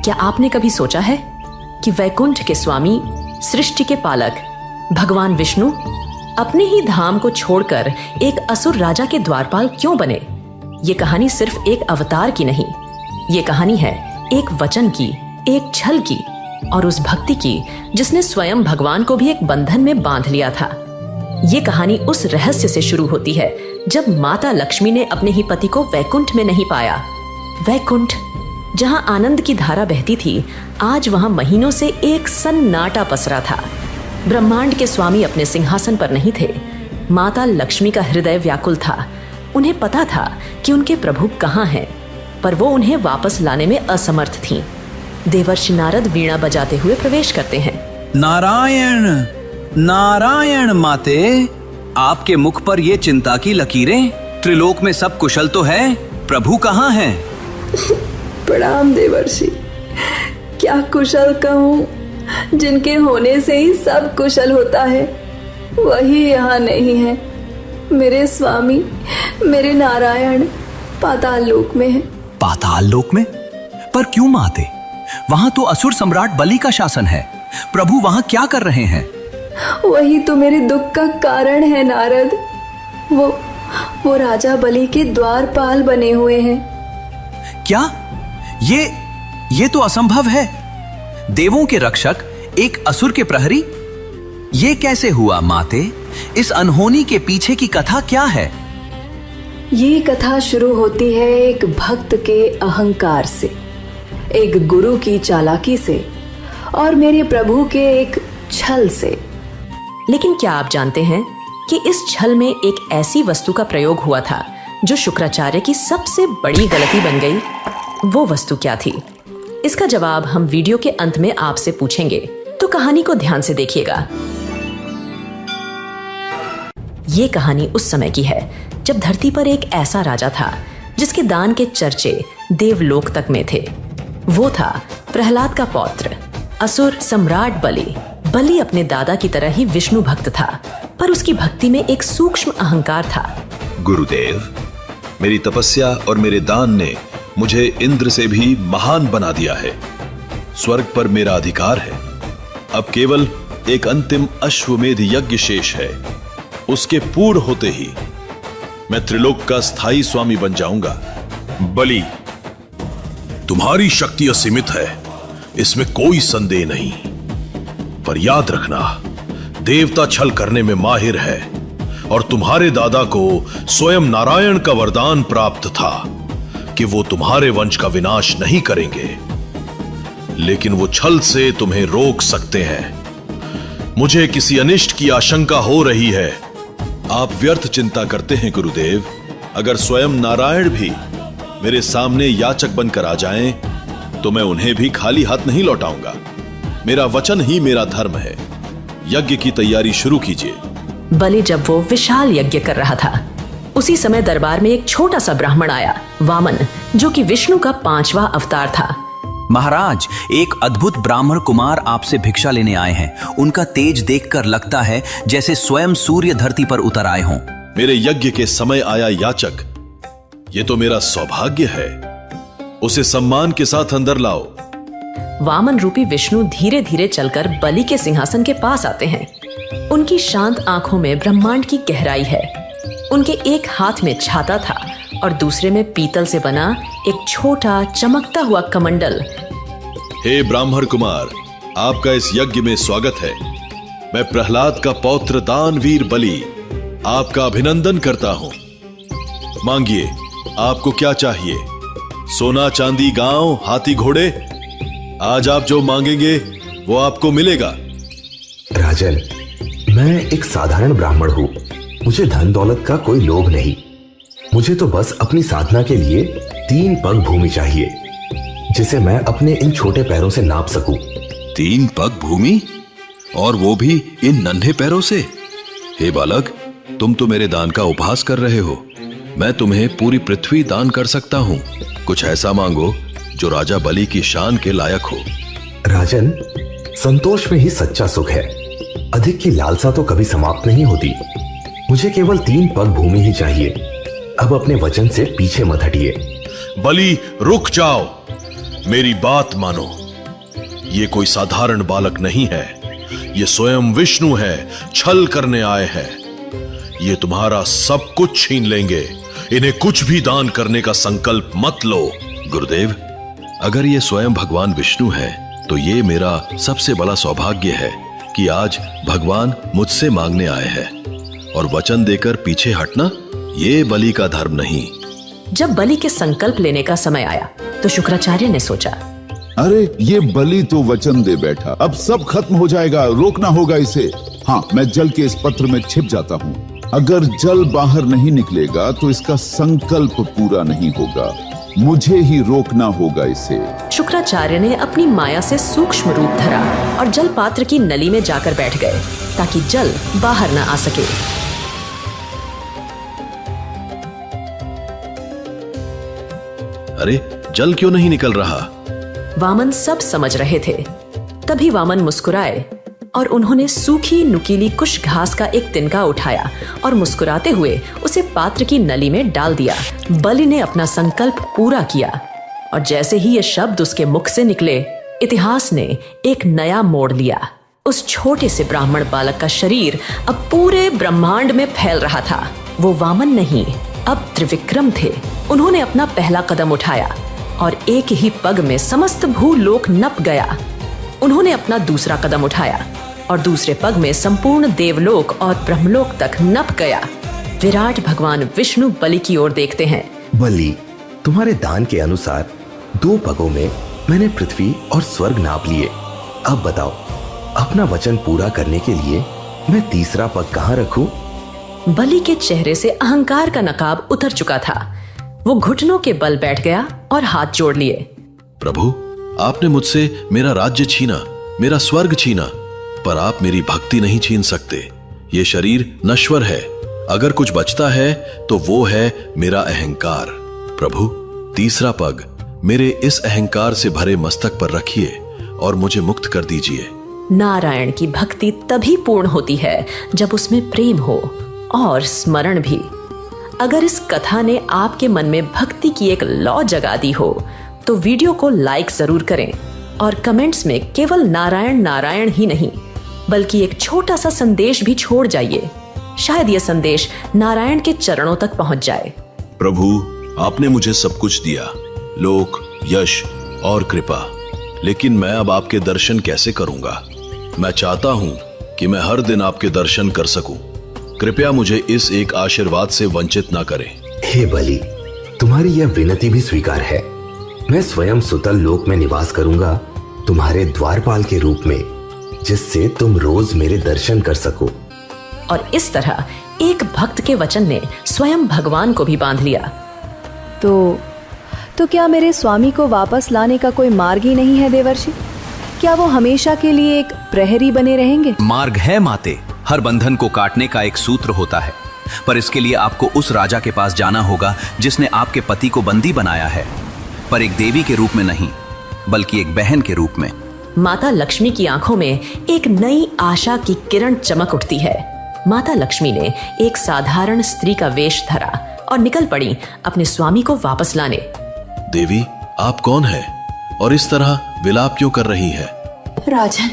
क्या आपने कभी सोचा है कि वैकुंठ के स्वामी, सृष्टि के पालक भगवान विष्णु अपने ही धाम को छोड़कर एक असुर राजा के द्वारपाल क्यों बने? ये कहानी सिर्फ एक अवतार की नहीं, ये कहानी है एक वचन की, एक छल की और उस भक्ति की जिसने स्वयं भगवान को भी एक बंधन में बांध लिया था। ये कहानी उस रहस्य से शुरू होती है जब माता लक्ष्मी ने अपने ही पति को वैकुंठ में नहीं पाया। वैकुंठ, जहां आनंद की धारा बहती थी, आज वहां महीनों से एक सन्नाटा पसरा था। ब्रह्मांड के स्वामी अपने सिंहासन पर नहीं थे। माता लक्ष्मी का हृदय व्याकुल था। उन्हें पता था कि उनके प्रभु कहाँ हैं, पर वो उन्हें वापस लाने में असमर्थ थीं। देवर्षि नारद वीणा बजाते हुए प्रवेश करते हैं। नारायण नारायण माते, आपके मुख पर ये चिंता की लकीरें। त्रिलोक में सब कुशल तो है, प्रभु कहाँ हैं? प्रणाम देवर्षि। क्या कुशल कहूँ, जिनके होने से ही सब कुशल होता है वही यहाँ नहीं है। मेरे स्वामी, मेरे नारायण पाताल लोक में है। पाताल लोक में? पर क्यों माते? वहाँ तो असुर सम्राट बलि का शासन है। प्रभु वहाँ क्या कर रहे हैं? वही तो मेरे दुख का कारण है नारद। वो राजा बलि के द्वारपाल बने हुए हैं। क्या? ये तो असंभव है। देवों के रक्षक एक असुर के प्रहरी? ये कैसे हुआ माते? इस अनहोनी के पीछे की कथा क्या है? ये कथा शुरू होती है एक भक्त के अहंकार से, एक गुरु की चालाकी से और मेरे प्रभु के एक छल से। लेकिन क्या आप जानते हैं कि इस छल में एक ऐसी वस्तु का प्रयोग हुआ था जो शुक्राचार्य की सबसे बड़ी गलती बन गई? वो वस्तु क्या थी? इसका जवाब हम वीडियो के अंत में आपसे पूछेंगे, तो कहानी को ध्यान से देखिएगा। ये कहानी उस समय की है जब धरती पर एक ऐसा राजा था जिसके दान के चर्चे देवलोक तक में थे। वो था प्रहलाद का पौत्र, असुर सम्राट बलि। बलि अपने दादा की तरह ही विष्णु भक्त था, पर उसकी भक्ति में एक सूक्ष्म अहंकार था। गुरुदेव, मेरी तपस्या और मेरे दान ने मुझे इंद्र से भी महान बना दिया है। स्वर्ग पर मेरा अधिकार है। अब केवल एक अंतिम अश्वमेध यज्ञ शेष है। उसके पूर्ण होते ही मैं त्रिलोक का स्थायी स्वामी बन जाऊंगा। बलि, तुम्हारी शक्ति असीमित है, इसमें कोई संदेह नहीं। पर याद रखना, देवता छल करने में माहिर है और तुम्हारे दादा को स्वयं नारायण का वरदान प्राप्त था कि वो तुम्हारे वंश का विनाश नहीं करेंगे, लेकिन वो छल से तुम्हें रोक सकते हैं। मुझे किसी अनिष्ट की आशंका हो रही है। आप व्यर्थ चिंता करते हैं गुरुदेव। अगर स्वयं नारायण भी मेरे सामने याचक बनकर आ जाएं, तो मैं उन्हें भी खाली हाथ नहीं लौटाऊंगा। मेरा वचन ही मेरा धर्म है। यज्ञ की तैयारी शुरू कीजिए। बलि जब वो विशाल यज्ञ कर रहा था, उसी समय दरबार में एक छोटा सा ब्राह्मण आया, वामन, जो कि विष्णु का 5वां अवतार था। महाराज, एक अद्भुत ब्राह्मण कुमार आपसे भिक्षा लेने आए हैं। उनका तेज देखकर लगता है जैसे स्वयं सूर्य धरती पर उतर आए हों। मेरे यज्ञ के समय आया याचक, ये तो मेरा सौभाग्य है। उसे सम्मान के साथ अंदर लाओ। वामन रूपी विष्णु धीरे धीरे चलकर बलि के सिंहासन के पास आते हैं। उनकी शांत आंखों में ब्रह्मांड की गहराई है। उनके एक हाथ में छाता था और दूसरे में पीतल से बना एक छोटा चमकता हुआ कमंडल। हे ब्राह्मण कुमार, आपका इस यज्ञ में स्वागत है। मैं प्रहलाद का पौत्र दानवीर बलि आपका अभिनंदन करता हूं। मांगिए, आपको क्या चाहिए? सोना, चांदी, गांव, हाथी, घोड़े? आज आप जो मांगेंगे वो आपको मिलेगा। राजन, मैं एक साधारण ब्राह्मण हूँ। मुझे धन दौलत का कोई लोभ नहीं। मुझे तो बस अपनी साधना के लिए 3 पग भूमि चाहिए, जिसे मैं अपने इन छोटे पैरों से नाप सकूं। 3 पग भूमि? और वो भी इन नन्हे पैरों से? हे बालक, तुम तो मेरे दान का उपहास कर रहे हो। मैं तुम्हें पूरी पृथ्वी दान कर सकता हूँ। कुछ ऐसा मांगो जो राजा बलि की शान के लायक हो। राजन, संतोष में ही सच्चा सुख है। अधिक की लालसा तो कभी समाप्त नहीं होती। मुझे केवल 3 पग भूमि ही चाहिए। अब अपने वचन से पीछे मत हटिए। बलि, रुक जाओ। मेरी बात मानो, ये कोई साधारण बालक नहीं है, ये स्वयं विष्णु है, छल करने आए हैं। ये तुम्हारा सब कुछ छीन लेंगे, इन्हें कुछ भी दान करने का संकल्प मत लो। गुरुदेव, अगर ये स्वयं भगवान विष्णु है तो ये मेरा सबसे बड़ा सौभाग्य है कि आज भगवान मुझसे मांगने आए हैं, और वचन देकर पीछे हटना ये बलि का धर्म नहीं। जब बलि के संकल्प लेने का समय आया तो शुक्राचार्य ने सोचा, अरे ये बलि तो वचन दे बैठा, अब सब खत्म हो जाएगा, रोकना होगा इसे। हाँ, मैं जल के इस पत्र में छिप जाता हूँ। अगर जल बाहर नहीं निकलेगा तो इसका संकल्प पूरा नहीं होगा, मुझे ही रोकना होगा इसे। शुक्राचार्य ने अपनी माया से सूक्ष्म रूप धरा और जल पात्र की नली में जाकर बैठ गए ताकि जल बाहर न आ सके। अरे, जल क्यों नहीं निकल रहा? वामन सब समझ रहे थे। तभी वामन मुस्कुराए और उन्होंने सूखी नुकीली कुश घास का एक तिनका उठाया और मुस्कुराते हुए उसे पात्र की नली में डाल दिया। बलि ने अपना संकल्प पूरा किया और जैसे ही ये शब्द उसके मुख से निकले, इतिहास ने एक नया मोड़ लिया। उस छोटे से ब्राह्मण बालक का शरीर अब पूरे ब्रह्मांड में फैल रहा था। वो वामन नहीं, अब त्रिविक्रम थे। उन्होंने अपना पहला कदम उठाया और एक ही पग में समस्त भूलोक नप गया। उन्होंने अपना दूसरा कदम उठाया और दूसरे पग में संपूर्ण देवलोक और ब्रह्मलोक तक नप गया। विराट भगवान विष्णु बलि की ओर देखते हैं। बलि, तुम्हारे दान के अनुसार 2 पगों में मैंने पृथ्वी और स्वर्ग नाप लिए। अब बताओ, अपना वचन पूरा करने के लिए मैं तीसरा पग कहाँ रखूं? बलि के चेहरे से अहंकार का नकाब उतर चुका था। वो घुटनों के बल बैठ गया और हाथ जोड़ लिए। प्रभु, आपने मुझसे मेरा राज्य छीना, मेरा स्वर्ग छीना, पर आप मेरी भक्ति नहीं छीन सकते। ये शरीर नश्वर है, अगर कुछ बचता है तो वो है मेरा अहंकार। प्रभु, तीसरा पग मेरे इस अहंकार से भरे मस्तक पर रखिए और मुझे मुक्त कर दीजिए। नारायण की भक्ति तभी पूर्ण होती है जब उसमें प्रेम हो और स्मरण भी। अगर इस कथा ने आपके मन में भक्ति की एक लौ जगा दी हो तो वीडियो को लाइक जरूर करें और कमेंट्स में केवल नारायण नारायण ही नहीं बल्कि एक छोटा सा संदेश भी छोड़ जाइए। शायद यह संदेश नारायण के चरणों तक पहुंच जाए। प्रभु, आपने मुझे सब कुछ दिया, लोक, यश और कृपा, लेकिन मैं अब आपके दर्शन कैसे करूंगा? मैं चाहता हूं कि मैं हर दिन आपके दर्शन कर सकूं। कृपया मुझे इस एक आशीर्वाद से वंचित ना करें। हे बलि, तुम्हारी यह विनती भी स्वीकार है। मैं स्वयं सुतल लोक में निवास करूंगा, तुम्हारे द्वारपाल के रूप में, जिससे तुम रोज मेरे दर्शन कर सको। और इस तरह एक भक्त के वचन ने स्वयं भगवान को भी बांध लिया। तो क्या मेरे स्वामी को वापस लाने का कोई मार्ग ही नहीं है देवर्षि? क्या वो हमेशा के लिए एक प्रहरी बने रहेंगे? मार्ग है माते, हर बंधन को काटने का एक सूत्र होता है, पर इसके लिए आपको उस राजा के पास जाना होगा जिसने आपके पति को बंदी बनाया है, पर एक देवी के रूप में नहीं बल्कि एक बहन के रूप में। माता लक्ष्मी की आंखों में एक नई आशा की किरण चमक उठती है। माता लक्ष्मी ने एक साधारण स्त्री का वेश धरा और निकल पड़ी अपने स्वामी को वापस लाने। देवी, आप कौन है और इस तरह विलाप क्यों कर रही है? राजन,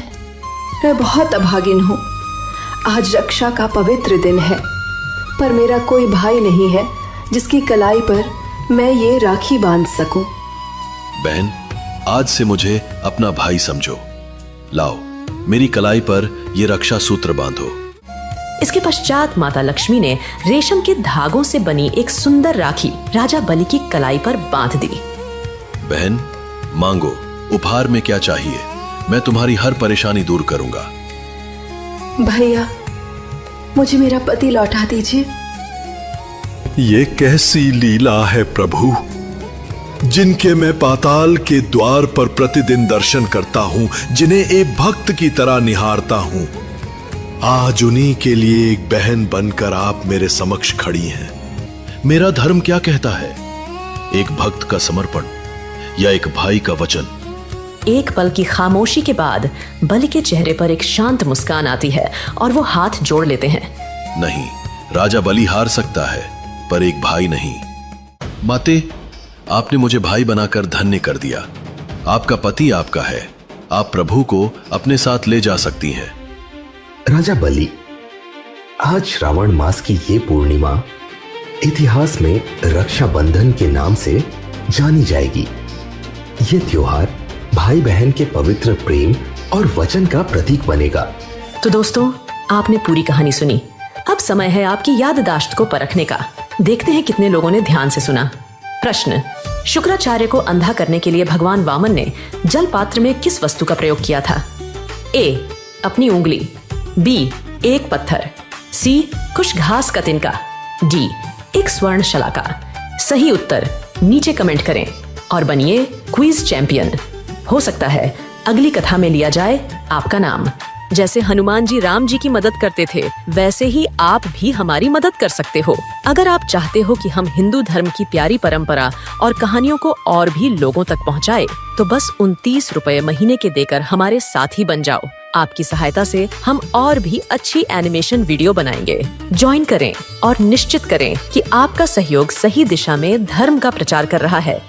मैं बहुत अभागिन हूँ। आज रक्षा का पवित्र दिन है, पर मेरा कोई भाई नहीं है जिसकी कलाई पर मैं ये राखी बांध सकूं। बहन, आज से मुझे अपना भाई समझो। लाओ, मेरी कलाई पर ये रक्षा सूत्र बांधो। इसके पश्चात माता लक्ष्मी ने रेशम के धागों से बनी एक सुंदर राखी राजा बलि की कलाई पर बांध दी। बहन, मांगो, उपहार में क्या चाहिए? मैं तुम्हारी हर परेशानी दूर करूंगा। भैया, मुझे मेरा पति लौटा दीजिए। ये कैसी लीला है प्रभु, जिनके मैं पाताल के द्वार पर प्रतिदिन दर्शन करता हूं, जिन्हें एक भक्त की तरह निहारता हूं। आज उन्हीं के लिए एक बहन बनकर आप मेरे समक्ष खड़ी हैं। मेरा धर्म क्या कहता है? एक भक्त का समर्पण या एक भाई का वचन? एक पल की खामोशी के बाद बलि के चेहरे पर एक शांत मुस्कान आती है और वो हाथ जोड़ लेते हैं। नहीं, राजा बलि हार सकता है पर एक भाई नहीं। माते, आपने मुझे भाई बनाकर धन्य कर दिया। आपका पति आपका है, आप प्रभु को अपने साथ ले जा सकती हैं। राजा बलि, आज श्रावण मास की ये पूर्णिमा इतिहास में रक्षाबंधन के नाम से जानी जाएगी। ये त्योहार भाई बहन के पवित्र प्रेम और वचन का प्रतीक बनेगा। तो दोस्तों, आपने पूरी कहानी सुनी। अब समय है आपकी याददाश्त को परखने का। देखते हैं कितने लोगों ने ध्यान से सुना। प्रश्न: शुक्राचार्य को अंधा करने के लिए भगवान वामन ने जल पात्र में किस वस्तु का प्रयोग किया था? ए, अपनी उंगली। बी, एक पत्थर। सी, कुछ घास का तिनका। डी, एक स्वर्ण शलाका। सही उत्तर नीचे कमेंट करें और बनिए क्विज चैंपियन। हो सकता है अगली कथा में लिया जाए आपका नाम। जैसे हनुमान जी राम जी की मदद करते थे, वैसे ही आप भी हमारी मदद कर सकते हो। अगर आप चाहते हो कि हम हिंदू धर्म की प्यारी परंपरा और कहानियों को और भी लोगों तक पहुंचाए, तो बस 29 रुपए महीने के देकर हमारे साथी बन जाओ। आपकी सहायता से हम और भी अच्छी एनिमेशन वीडियो बनाएंगे। ज्वाइन करें और निश्चित करें कि आपका सहयोग सही दिशा में धर्म का प्रचार कर रहा है।